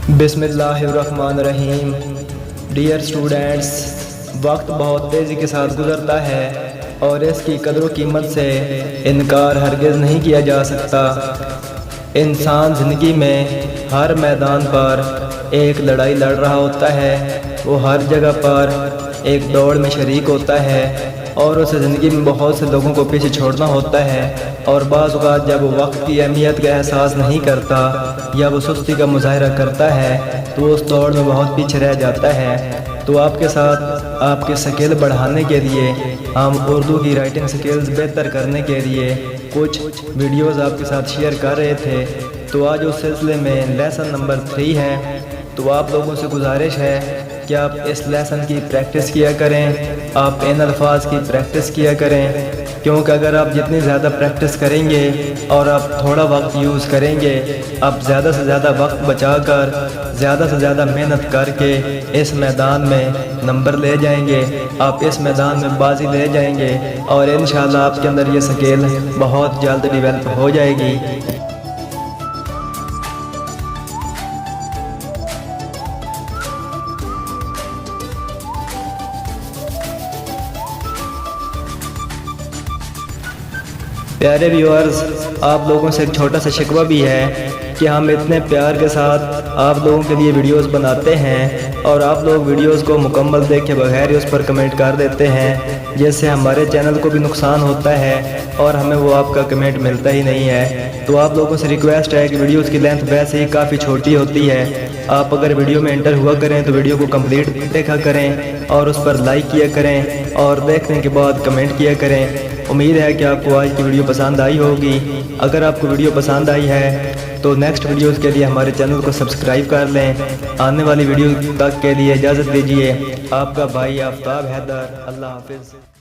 बिस्मिल्लाहिर्रहमानिर्रहीम। Dear students, वक्त बहुत तेज़ी के साथ गुज़रता है और इसकी कदर व कीमत से इनकार हरगिज़ नहीं किया जा सकता। इंसान ज़िंदगी में हर मैदान पर एक लड़ाई लड़ रहा होता है, वो हर जगह पर एक दौड़ में शरीक होता है और उसे ज़िंदगी में बहुत से लोगों को पीछे छोड़ना होता है। और बाज़ औक़ात जब वो वक्त की अहमियत का एहसास नहीं करता या वो सुस्ती का मुज़ाहरा करता है तो वो उस दौड़ में बहुत पीछे रह जाता है। तो आपके साथ आपके स्किल बढ़ाने के लिए हम उर्दू की राइटिंग स्किल्स बेहतर करने के लिए कुछ वीडियोज़ आपके साथ शेयर कर रहे थे। तो आज उस सिलसिले में लेसन नंबर 3 है। तो आप लोगों से गुजारिश है कि आप इस लेसन की प्रैक्टिस किया करें, आप इन अल्फाज की प्रैक्टिस किया करें, क्योंकि अगर आप जितनी ज़्यादा प्रैक्टिस करेंगे और आप थोड़ा वक्त यूज़ करेंगे, आप ज़्यादा से ज़्यादा वक्त बचाकर ज़्यादा से ज़्यादा मेहनत करके इस मैदान में नंबर ले जाएंगे, आप इस मैदान में बाजी ले जाएंगे और इंशाअल्लाह आपके अंदर ये स्किल बहुत जल्द डेवलप हो जाएगी। प्यारे व्यूअर्स, आप लोगों से एक छोटा सा शिकवा भी है कि हम इतने प्यार के साथ आप लोगों के लिए वीडियोस बनाते हैं और आप लोग वीडियोस को मुकम्मल देखे बगैर ही उस पर कमेंट कर देते हैं, जिससे हमारे चैनल को भी नुकसान होता है और हमें वो आपका कमेंट मिलता ही नहीं है। तो आप लोगों से रिक्वेस्ट है कि वीडियोस की लेंथ वैसे ही काफ़ी छोटी होती है, आप अगर वीडियो में एंटर हुआ करें तो वीडियो को कंप्लीट देखा करें और उस पर लाइक किया करें और देखने के बाद कमेंट किया करें। उम्मीद है कि आपको आज की वीडियो पसंद आई होगी। अगर आपको वीडियो पसंद आई है तो नेक्स्ट वीडियोज़ के लिए हमारे चैनल को सब्सक्राइब कर लें। आने वाली वीडियो तक के लिए इजाज़त दीजिए। आपका भाई आफ्ताब हैदर। अल्लाह हाफिज़।